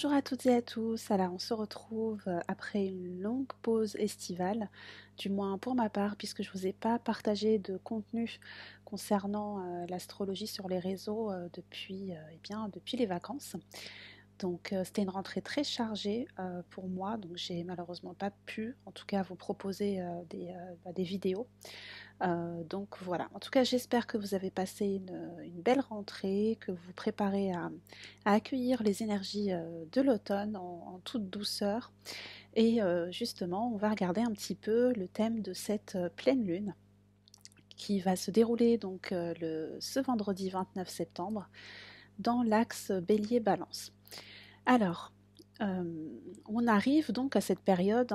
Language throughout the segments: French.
Bonjour à toutes et à tous, alors on se retrouve après une longue pause estivale, du moins pour ma part, puisque je ne vous ai pas partagé de contenu concernant l'astrologie sur les réseaux depuis les vacances. Donc c'était une rentrée très chargée pour moi, donc j'ai malheureusement pas pu en tout cas vous proposer des vidéos. Donc voilà, en tout cas j'espère que vous avez passé une belle rentrée, que vous vous préparez à accueillir les énergies de l'automne en toute douceur. Et justement, on va regarder un petit peu le thème de cette pleine lune qui va se dérouler donc ce vendredi 29 septembre dans l'axe Bélier-Balance. Alors, euh, on arrive donc à cette période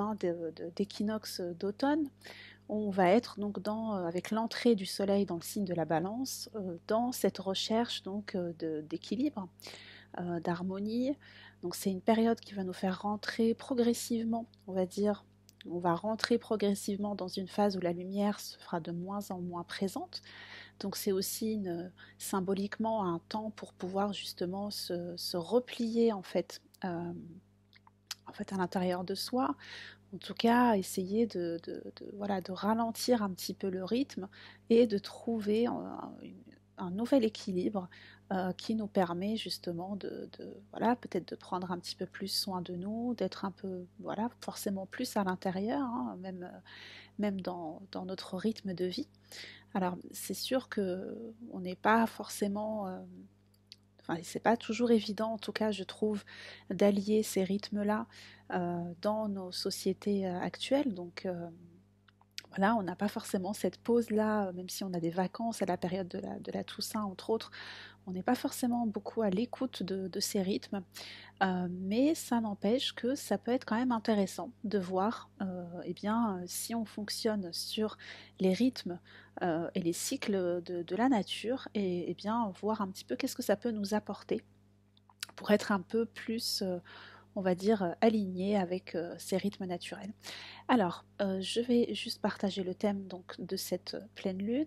d'équinoxe d'automne. On va être donc avec l'entrée du soleil dans le signe de la balance, dans cette recherche donc d'équilibre, d'harmonie. Donc c'est une période qui va nous faire rentrer progressivement, on va dire, on va rentrer progressivement dans une phase où la lumière se fera de moins en moins présente. Donc c'est aussi symboliquement un temps pour pouvoir justement se replier en fait à l'intérieur de soi, en tout cas, essayer voilà, de ralentir un petit peu le rythme et de trouver un nouvel équilibre qui nous permet justement voilà, peut-être de prendre un petit peu plus soin de nous, d'être un peu, voilà, forcément plus à l'intérieur, hein, même dans notre rythme de vie. Alors, c'est sûr que on n'est pas forcément enfin, c'est pas toujours évident, en tout cas, je trouve, d'allier ces rythmes-là dans nos sociétés actuelles. Donc, voilà, on n'a pas forcément cette pause-là, même si on a des vacances à la période de la Toussaint, entre autres. On n'est pas forcément beaucoup à l'écoute de ces rythmes, mais ça n'empêche que ça peut être quand même intéressant de voir eh bien, si on fonctionne sur les rythmes et les cycles de la nature, et bien voir un petit peu qu'est-ce que ça peut nous apporter pour être un peu plus, on va dire, aligné avec ces rythmes naturels. Alors, je vais juste partager le thème donc, de cette pleine lune.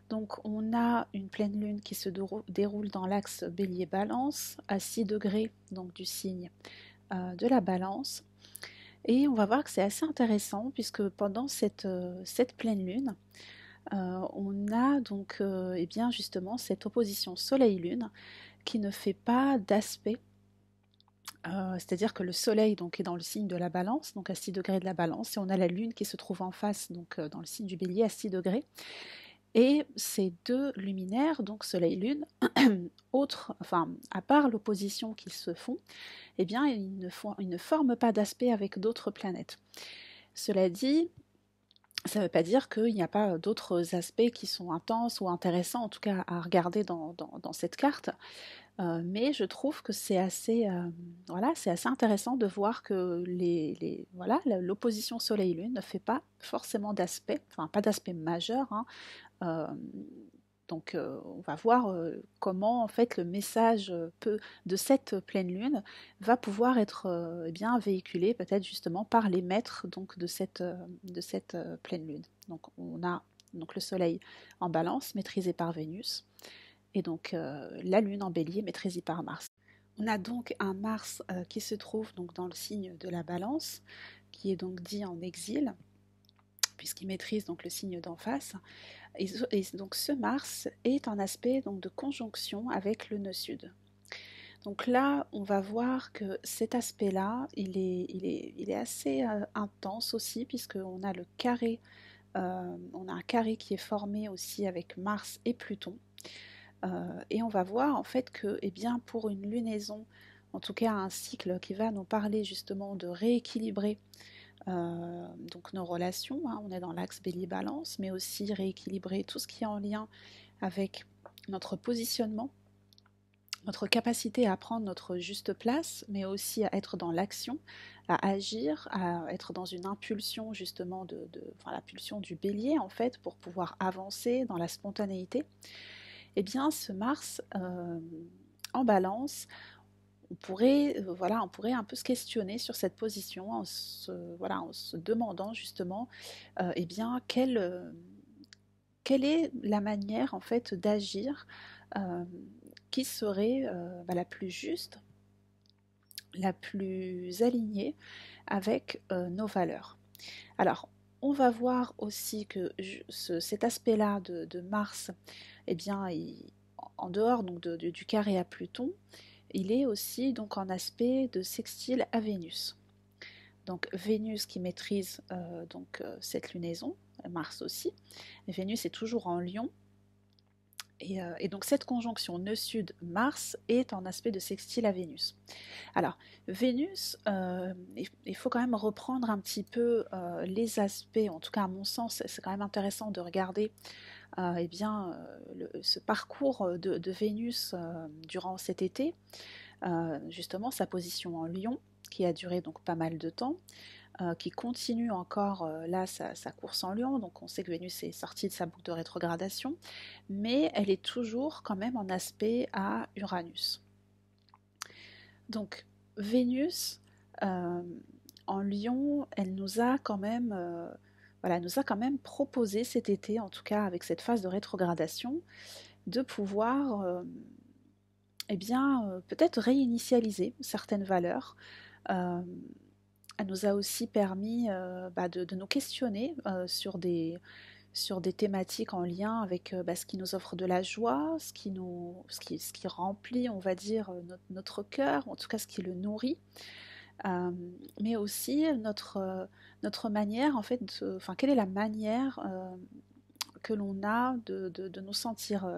Donc, on a une pleine lune qui se déroule dans l'axe Bélier-Balance à 6 degrés donc, du signe de la Balance. Et on va voir que c'est assez intéressant puisque pendant cette pleine lune, on a donc eh bien justement cette opposition Soleil-Lune qui ne fait pas d'aspect. C'est-à-dire que le soleil donc, est dans le signe de la balance, donc à 6 degrés de la balance, et on a la lune qui se trouve en face, donc dans le signe du bélier à 6 degrés. Et ces deux luminaires, donc soleil-lune, enfin, à part l'opposition qu'ils se font, eh bien, ils ne forment pas d'aspect avec d'autres planètes. Cela dit, ça ne veut pas dire qu'il n'y a pas d'autres aspects qui sont intenses ou intéressants, en tout cas à regarder dans cette carte. Mais je trouve que c'est assez, voilà, c'est assez intéressant de voir que voilà, l'opposition Soleil-Lune ne fait pas forcément d'aspect, enfin pas d'aspect majeur, hein. Euh, donc on va voir comment en fait le message de cette pleine lune va pouvoir être eh bien véhiculé peut-être justement par les maîtres donc de cette pleine lune. Donc on a donc le soleil en balance maîtrisé par Vénus et donc la lune en bélier maîtrisée par Mars. On a donc un Mars qui se trouve donc dans le signe de la balance, qui est donc dit en exil, puisqu'il maîtrise donc le signe d'en face. Et donc ce Mars est en aspect donc de conjonction avec le nœud sud. Donc là, on va voir que cet aspect-là, il est assez intense aussi, puisqu'on a le carré, on a un carré qui est formé aussi avec Mars et Pluton. Et on va voir en fait que eh bien, pour une lunaison, en tout cas un cycle qui va nous parler justement de rééquilibrer donc nos relations, hein, on est dans l'axe Bélier-Balance, mais aussi rééquilibrer tout ce qui est en lien avec notre positionnement, notre capacité à prendre notre juste place, mais aussi à être dans l'action, à agir, à être dans une impulsion justement enfin, la pulsion du bélier en fait, pour pouvoir avancer dans la spontanéité. Eh bien, ce Mars en balance, voilà, on pourrait un peu se questionner sur cette position voilà, en se demandant justement eh bien, quelle est la manière en fait d'agir euh, qui serait la plus juste la plus alignée avec nos valeurs. Alors, on va voir aussi que cet aspect-là de Mars, eh bien, en dehors donc, du carré à Pluton, il est aussi donc en aspect de sextile à Vénus. Donc Vénus qui maîtrise cette lunaison, Mars aussi. Et Vénus est toujours en Lion. Et donc cette conjonction Nœud-Sud-Mars est en aspect de sextile à Vénus. Alors, Vénus, il faut quand même reprendre un petit peu les aspects, en tout cas à mon sens, c'est quand même intéressant de regarder ce parcours de Vénus durant cet été, justement sa position en Lion, qui a duré donc pas mal de temps, qui continue encore là sa course en Lion, donc on sait que Vénus est sortie de sa boucle de rétrogradation, mais elle est toujours quand même en aspect à Uranus. Donc Vénus en Lion, elle nous a quand même, nous a quand même proposé cet été, en tout cas avec cette phase de rétrogradation, de pouvoir peut-être réinitialiser certaines valeurs. Euh, Elle nous a aussi permis de nous questionner sur des thématiques en lien avec ce qui nous offre de la joie, ce qui remplit, on va dire, notre cœur, en tout cas ce qui le nourrit, mais aussi notre manière, en fait, quelle est la manière que l'on a de nous sentir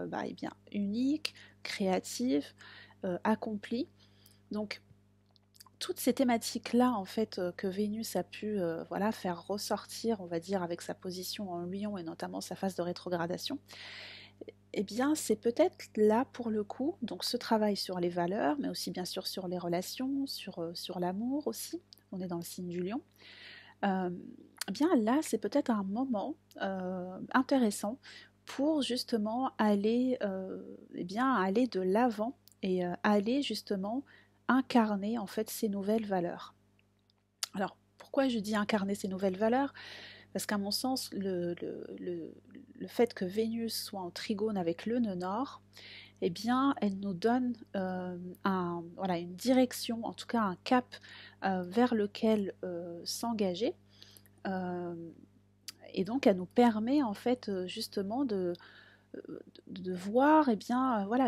unique, créatif, accompli. Donc, toutes ces thématiques-là, en fait, que Vénus a pu faire ressortir, on va dire, avec sa position en Lion et notamment sa phase de rétrogradation, eh bien, c'est peut-être là pour le coup, donc ce travail sur les valeurs, mais aussi bien sûr sur les relations, sur l'amour aussi, on est dans le signe du Lion. Euh, eh bien là, c'est peut-être un moment intéressant pour justement aller de l'avant et aller justement incarner en fait ces nouvelles valeurs. Alors, pourquoi je dis incarner ces nouvelles valeurs? Parce qu'à mon sens, le fait que Vénus soit en trigone avec le nœud nord, eh bien, elle nous donne une direction, en tout cas un cap vers lequel s'engager. Euh, et donc, elle nous permet en fait justement de voir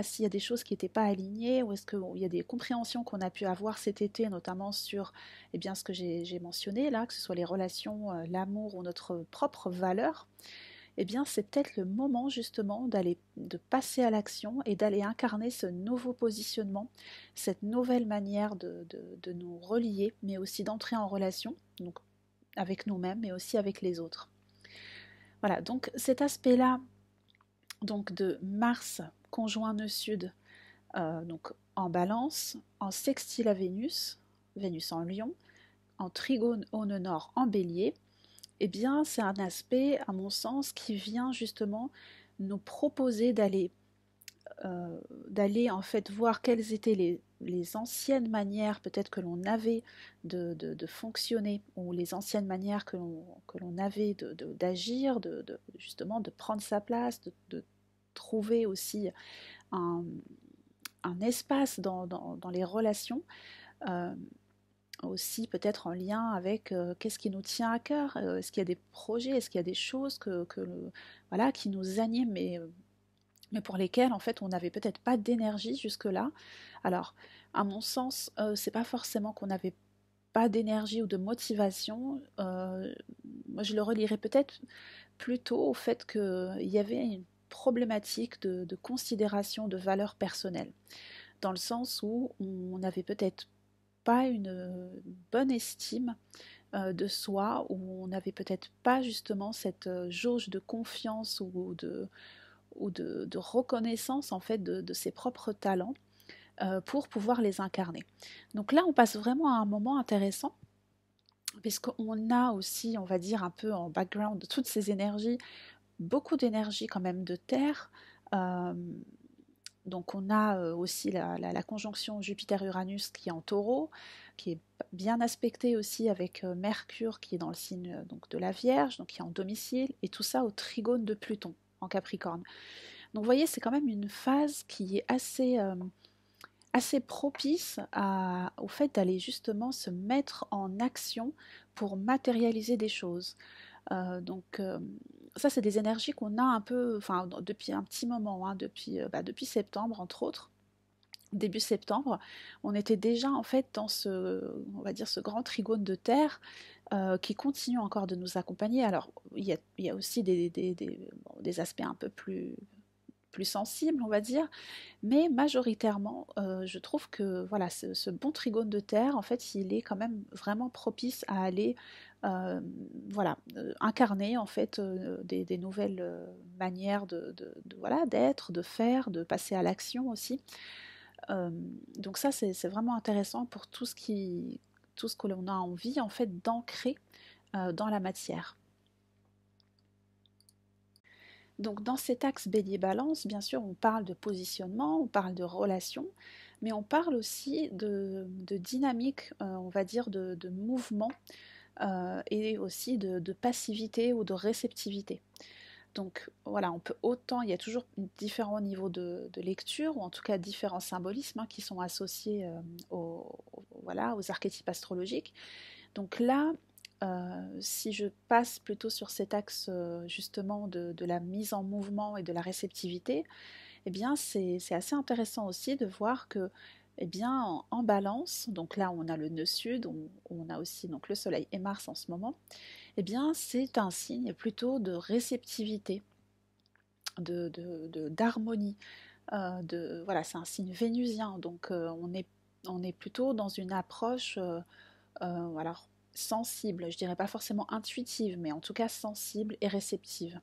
s'il y a des choses qui n'étaient pas alignées ou est-ce qu'il y a des compréhensions qu'on a pu avoir cet été, notamment sur ce que j'ai mentionné là, que ce soit les relations, l'amour ou notre propre valeur. C'est peut-être le moment justement de passer à l'action et d'aller incarner ce nouveau positionnement, cette nouvelle manière de nous relier, mais aussi d'entrer en relation, donc avec nous-mêmes, mais aussi avec les autres. Voilà, donc cet aspect-là, donc de Mars conjoint nœud sud, donc en balance, en sextile à Vénus, Vénus en Lion, en trigone au nœud nord en bélier, c'est un aspect, à mon sens, qui vient justement nous proposer d'aller en fait voir quelles étaient les anciennes manières peut-être que l'on avait de fonctionner ou les anciennes manières que l'on avait d'agir, justement de prendre sa place, de trouver aussi un, un espace dans les relations, euh, aussi peut-être en lien avec qu'est-ce qui nous tient à cœur, est-ce qu'il y a des projets, est-ce qu'il y a des choses qui nous animent, mais pour lesquelles en fait on n'avait peut-être pas d'énergie jusque-là. Alors, à mon sens, c'est pas forcément qu'on n'avait pas d'énergie ou de motivation. Moi, je le relierais peut-être plutôt au fait qu'il y avait une problématique de considération de valeur personnelle, dans le sens où on n'avait peut-être pas une bonne estime de soi, où on n'avait peut-être pas justement cette jauge de confiance ou de reconnaissance en fait de ses propres talents pour pouvoir les incarner. Donc là, on passe vraiment à un moment intéressant puisqu'on a aussi, on va dire, un peu en background de toutes ces énergies, beaucoup d'énergie quand même de terre. Euh, donc on a aussi la conjonction Jupiter-Uranus qui est en taureau, qui est bien aspectée aussi avec Mercure qui est dans le signe donc, de la Vierge, donc qui est en domicile, et tout ça au trigone de Pluton en Capricorne. Donc vous voyez, c'est quand même une phase qui est assez assez propice au fait d'aller justement se mettre en action pour matérialiser des choses. Donc ça, c'est des énergies qu'on a un peu, enfin depuis un petit moment, hein, depuis septembre entre autres. Début septembre, on était déjà en fait dans on va dire, ce grand trigone de terre qui continue encore de nous accompagner. Alors, il y a aussi des aspects un peu plus sensibles, on va dire, mais majoritairement, je trouve que voilà, ce bon trigone de terre, en fait, il est quand même vraiment propice à aller euh, voilà, incarner en fait des nouvelles manières voilà, d'être, de faire, de passer à l'action aussi. Euh, donc ça, c'est vraiment intéressant pour tout ce que l'on a envie en fait d'ancrer dans la matière. Donc dans cet axe bélier-balance, bien sûr, on parle de positionnement, on parle de relation, mais on parle aussi de dynamique, on va dire, de mouvement et aussi de passivité ou de réceptivité. Donc voilà, on peut autant, il y a toujours différents niveaux de lecture, ou en tout cas différents symbolismes hein, qui sont associés voilà, aux archétypes astrologiques. Donc là, si je passe plutôt sur cet axe justement de la mise en mouvement et de la réceptivité, eh bien c'est assez intéressant aussi de voir que eh bien, en balance, donc là on a le nœud sud, on a aussi donc le soleil et Mars en ce moment, eh bien c'est un signe plutôt de réceptivité, d'harmonie. Voilà, c'est un signe vénusien, donc on est plutôt dans une approche alors, sensible, je dirais pas forcément intuitive, mais en tout cas sensible et réceptive.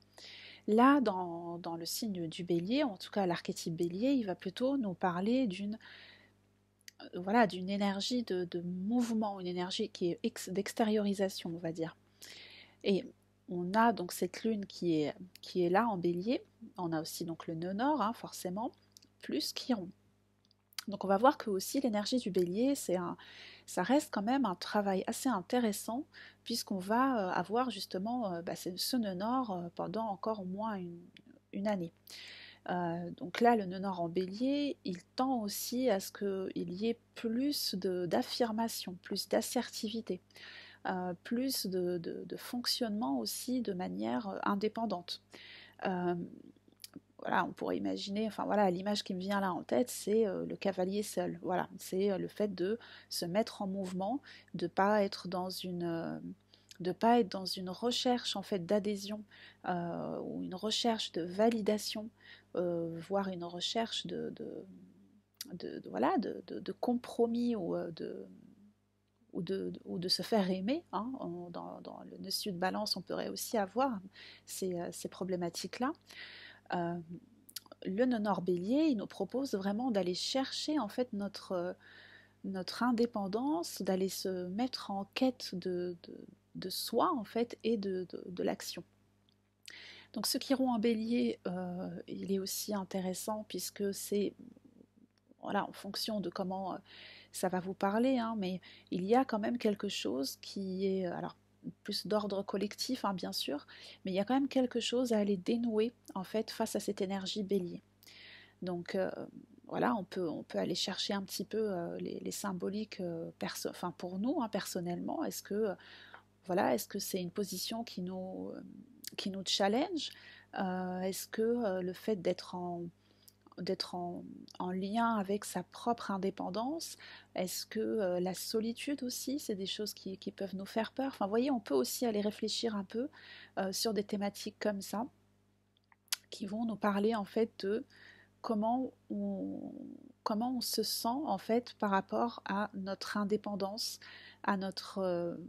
Là, dans le signe du bélier, en tout cas l'archétype bélier, il va plutôt nous parler voilà, d'une énergie de mouvement, une énergie qui est d'extériorisation, on va dire. Et on a donc cette lune qui est là en bélier, on a aussi donc le nœud nord, hein, forcément, plus Chiron. Donc on va voir que aussi l'énergie du bélier, ça reste quand même un travail assez intéressant puisqu'on va avoir justement ce nœud nord pendant encore au moins une année. Donc là, le nœud nord en bélier, il tend aussi à ce qu'il y ait plus d'affirmation, plus d'assertivité, plus de fonctionnement aussi de manière indépendante. Euh, voilà, on pourrait imaginer, enfin voilà, l'image qui me vient là en tête, c'est le cavalier seul. Voilà, c'est le fait de se mettre en mouvement, de pas être dans de pas être dans une recherche en fait d'adhésion ou une recherche de validation, voire une recherche voilà, de compromis ou de se faire aimer. Hein. Dans le nœud sud balance, on pourrait aussi avoir ces problématiques-là. Euh, le nord bélier, il nous propose vraiment d'aller chercher en fait notre indépendance, d'aller se mettre en quête de soi en fait et de l'action. Donc ce chiron en bélier, il est aussi intéressant puisque c'est voilà, en fonction de comment ça va vous parler, hein, mais il y a quand même quelque chose qui est alors plus d'ordre collectif, hein, bien sûr, mais il y a quand même quelque chose à aller dénouer en fait face à cette énergie bélier. Donc voilà, on peut aller chercher un petit peu les symboliques enfin, pour nous hein, personnellement. Voilà, est-ce que c'est une position qui nous challenge? Est-ce que le fait d'être en lien avec sa propre indépendance, est-ce que la solitude aussi, c'est des choses qui peuvent nous faire peur? Enfin, vous voyez, on peut aussi aller réfléchir un peu sur des thématiques comme ça, qui vont nous parler en fait de comment comment on se sent en fait par rapport à notre indépendance, à notre,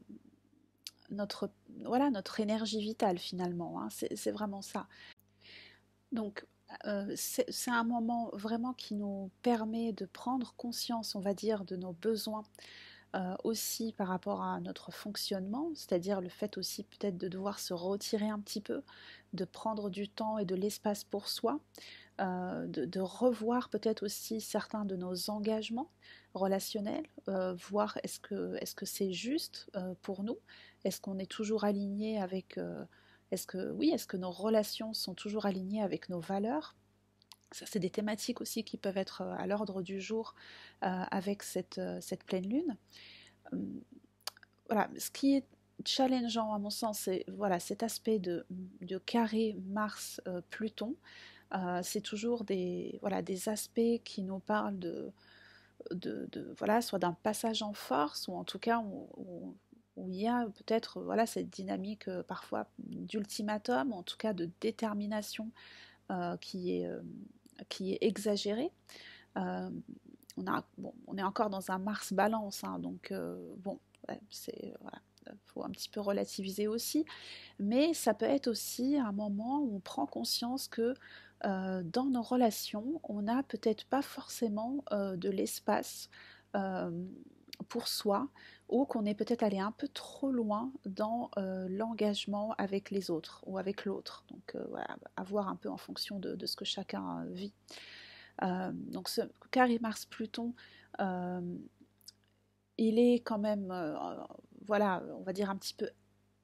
voilà, notre énergie vitale finalement. Hein. C'est vraiment ça. Donc c'est un moment vraiment qui nous permet de prendre conscience, on va dire, de nos besoins aussi par rapport à notre fonctionnement, c'est-à-dire le fait aussi peut-être de devoir se retirer un petit peu, de prendre du temps et de l'espace pour soi, de revoir peut-être aussi certains de nos engagements relationnels, voir est-ce que c'est juste pour nous, est-ce qu'on est toujours aligné avec, est-ce que oui, est-ce que nos relations sont toujours alignées avec nos valeurs, Ça, c'est des thématiques aussi qui peuvent être à l'ordre du jour avec cette pleine lune. Euh, voilà, ce qui est challengeant à mon sens, c'est voilà, cet aspect de carré Mars-Pluton. C'est toujours voilà, des aspects qui nous parlent voilà, soit d'un passage en force, ou en tout cas où il y a peut-être voilà, cette dynamique parfois d'ultimatum, en tout cas de détermination euh, qui, est, euh, qui est exagérée. Euh, on est encore dans un Mars balance, hein, donc bon, ouais, voilà, faut un petit peu relativiser aussi, mais ça peut être aussi un moment où on prend conscience que dans nos relations, on n'a peut-être pas forcément de l'espace euh, pour soi, ou qu'on est peut-être allé un peu trop loin dans l'engagement avec les autres ou avec l'autre. Donc voilà, à voir un peu en fonction de ce que chacun vit. Donc ce carré Mars-Pluton, euh, il est quand même, voilà, on va dire un petit peu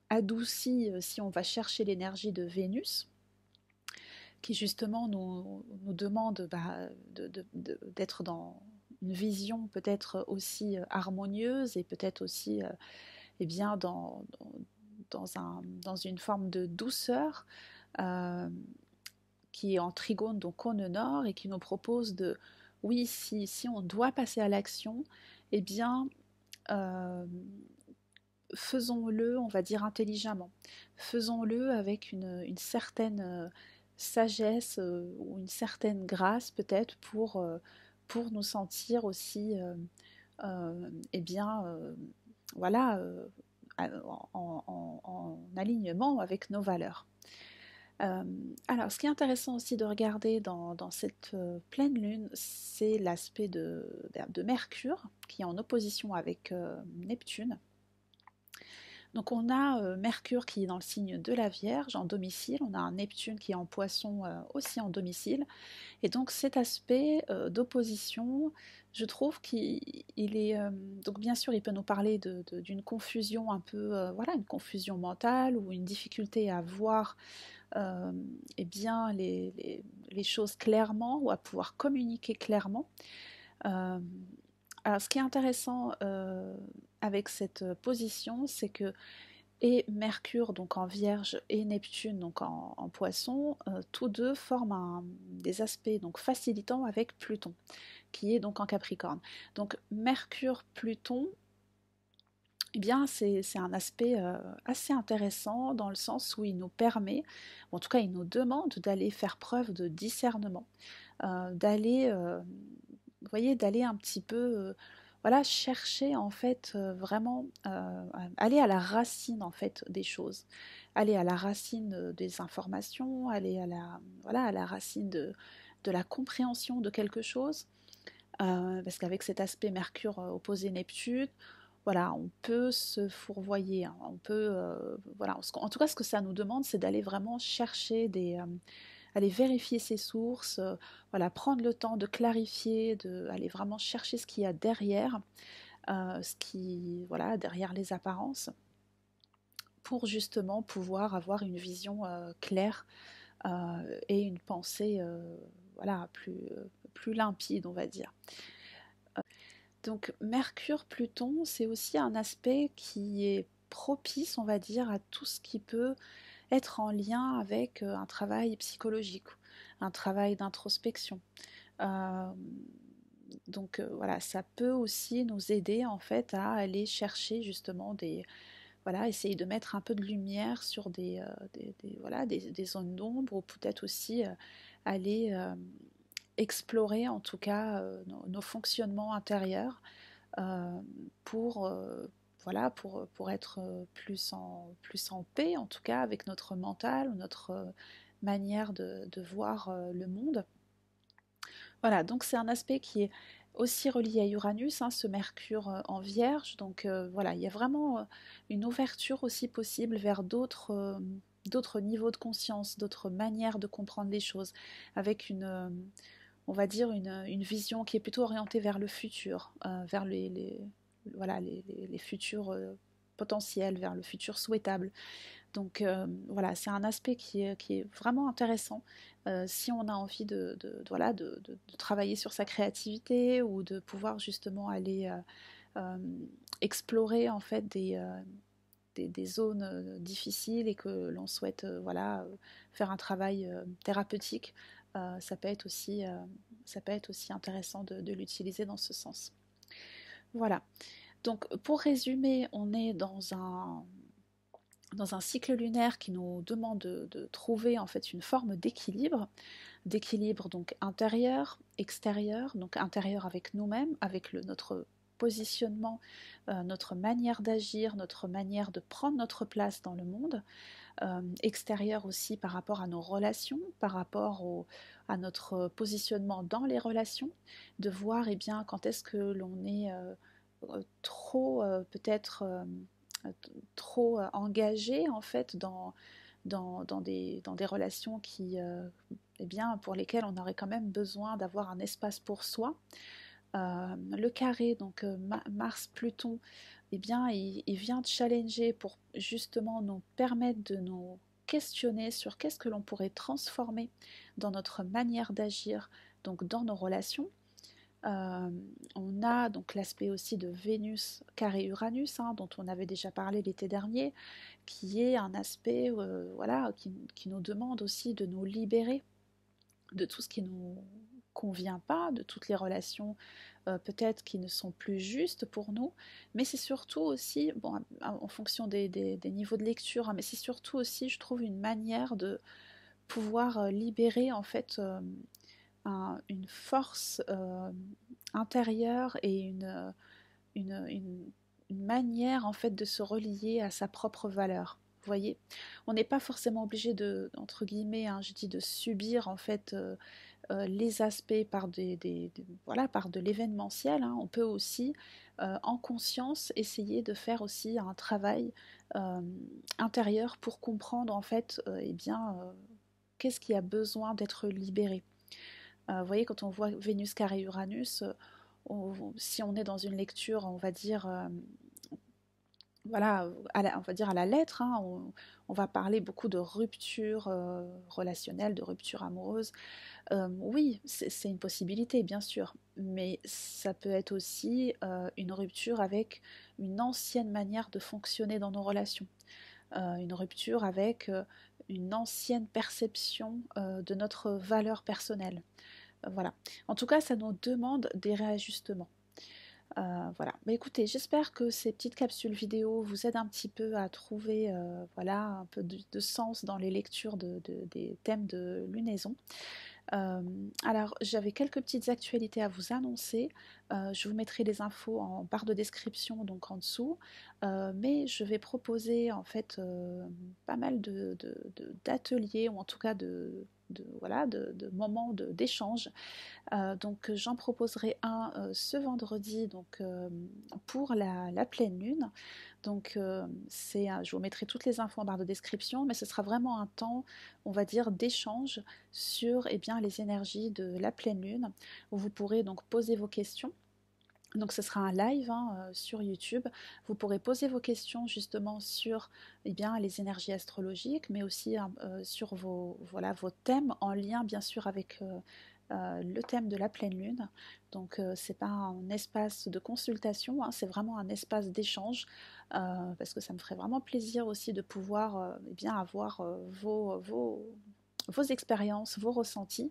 adouci si on va chercher l'énergie de Vénus, qui justement nous demande d'être dans une vision peut-être aussi harmonieuse et peut-être aussi eh bien dans une forme de douceur euh, qui est en trigone, donc cône nord, et qui nous propose de, oui, si on doit passer à l'action, eh bien, euh, faisons-le, on va dire, intelligemment. Faisons-le avec une certaine sagesse ou une certaine grâce, peut-être, pour nous sentir aussi, eh bien, voilà, en alignement avec nos valeurs. Euh, alors, ce qui est intéressant aussi de regarder dans cette pleine lune, c'est l'aspect de Mercure, qui est en opposition avec Neptune. Donc on a Mercure qui est dans le signe de la Vierge en domicile, on a un Neptune qui est en Poisson aussi en domicile, et donc cet aspect d'opposition, je trouve qu'il est donc bien sûr il peut nous parler d'une confusion un peu voilà, une confusion mentale ou une difficulté à voir eh bien les choses clairement ou à pouvoir communiquer clairement. Euh, alors ce qui est intéressant avec cette position, c'est que et Mercure donc en Vierge et Neptune donc en Poisson, tous deux forment des aspects donc facilitants avec Pluton, qui est donc en Capricorne. Donc Mercure-Pluton, eh bien c'est un aspect assez intéressant dans le sens où il nous permet, ou en tout cas il nous demande d'aller faire preuve de discernement, d'aller vous voyez, d'aller un petit peu voilà, chercher en fait vraiment aller à la racine en fait des choses, aller à la racine des informations, aller à la voilà à la racine de la compréhension de quelque chose, parce qu'avec cet aspect Mercure opposé Neptune, voilà, on peut se fourvoyer, hein, on peut voilà, en tout cas ce que ça nous demande, c'est d'aller vraiment chercher aller vérifier ses sources, voilà, prendre le temps de clarifier, aller vraiment chercher ce qu'il y a derrière, ce qui, voilà, derrière les apparences, pour justement pouvoir avoir une vision claire et une pensée, voilà, plus limpide, on va dire. Donc Mercure-Pluton, c'est aussi un aspect qui est propice, on va dire, à tout ce qui peut être en lien avec un travail psychologique, un travail d'introspection. Euh, donc voilà, ça peut aussi nous aider en fait à aller chercher justement voilà, essayer de mettre un peu de lumière sur voilà, des zones d'ombre, ou peut-être aussi aller explorer en tout cas nos fonctionnements intérieurs euh, pour, voilà, pour être plus en paix, en tout cas avec notre mental, notre manière de voir le monde. Voilà, donc c'est un aspect qui est aussi relié à Uranus, hein, ce Mercure en Vierge. Donc voilà, il y a vraiment une ouverture aussi possible vers d'autres niveaux de conscience, d'autres manières de comprendre les choses, avec on va dire une vision qui est plutôt orientée vers le futur, vers voilà, les futurs potentiel, vers le futur souhaitable. Donc voilà, c'est un aspect qui est vraiment intéressant si on a envie voilà, de travailler sur sa créativité ou de pouvoir justement aller explorer en fait des zones difficiles et que l'on souhaite voilà, faire un travail thérapeutique. Ça peut être aussi, ça peut être aussi intéressant de l'utiliser dans ce sens. Voilà. Donc pour résumer, on est dans un cycle lunaire qui nous demande de trouver en fait une forme d'équilibre donc intérieur, extérieur, donc intérieur avec nous-mêmes, avec notre positionnement, notre manière d'agir, notre manière de prendre notre place dans le monde, extérieur aussi par rapport à nos relations, par rapport à notre positionnement dans les relations, de voir eh bien, quand est-ce que l'on est trop peut-être trop engagé en fait dans des relations qui, eh bien, pour lesquelles on aurait quand même besoin d'avoir un espace pour soi. Le carré, donc Mars-Pluton, eh bien, il vient challenger pour justement nous permettre de nous questionner sur qu'est-ce que l'on pourrait transformer dans notre manière d'agir, donc dans nos relations. Euh, on a donc l'aspect aussi de Vénus carré Uranus, hein, dont on avait déjà parlé l'été dernier, qui est un aspect voilà, qui nous demande aussi de nous libérer de tout ce qui ne nous convient pas, de toutes les relations peut-être qui ne sont plus justes pour nous, mais c'est surtout aussi, bon, en fonction des niveaux de lecture, hein, mais c'est surtout aussi, je trouve, une manière de pouvoir libérer en fait une force intérieure et une, une, une manière en fait de se relier à sa propre valeur. Vous voyez, on n'est pas forcément obligé de, entre guillemets, hein, je dis de subir en fait les aspects par voilà, par de l'événementiel. Hein. On peut aussi, en conscience, essayer de faire aussi un travail euh, intérieur pour comprendre en fait, eh bien, qu'est-ce qui a besoin d'être libéré. Vous voyez, quand on voit Vénus carré Uranus, si on est dans une lecture, on va dire, voilà, on va dire à la lettre, hein, on va parler beaucoup de rupture relationnelle, de rupture amoureuse. Oui, c'est une possibilité, bien sûr, mais ça peut être aussi une rupture avec une ancienne manière de fonctionner dans nos relations, une rupture avec une ancienne perception de notre valeur personnelle. Voilà. En tout cas, ça nous demande des réajustements. Voilà. Mais écoutez, j'espère que ces petites capsules vidéo vous aident un petit peu à trouver voilà, un peu de sens dans les lectures des thèmes de lunaison. Euh, alors, j'avais quelques petites actualités à vous annoncer. Je vous mettrai les infos en barre de description, donc en dessous. Mais je vais proposer en fait pas mal d'ateliers, ou en tout cas voilà, de moments d'échange. Donc j'en proposerai un ce vendredi donc, pour la pleine lune. Donc je vous mettrai toutes les infos en barre de description, mais ce sera vraiment un temps, on va dire, d'échange sur eh bien, les énergies de la pleine lune, où vous pourrez donc poser vos questions. Donc ce sera un live hein, sur YouTube. Vous pourrez poser vos questions justement sur eh bien, les énergies astrologiques, mais aussi sur voilà, vos thèmes en lien bien sûr avec le thème de la pleine lune. Donc c'est pas un espace de consultation, hein, c'est vraiment un espace d'échange parce que ça me ferait vraiment plaisir aussi de pouvoir eh bien, avoir vos expériences, vos ressentis,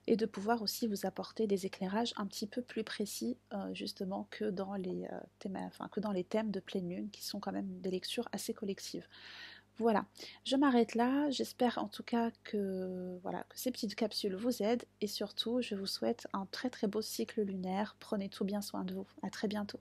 et de pouvoir aussi vous apporter des éclairages un petit peu plus précis justement que dans que dans les thèmes de pleine lune qui sont quand même des lectures assez collectives. Voilà, je m'arrête là, j'espère en tout cas que, voilà, que ces petites capsules vous aident et surtout je vous souhaite un très très beau cycle lunaire, prenez tout bien soin de vous, à très bientôt.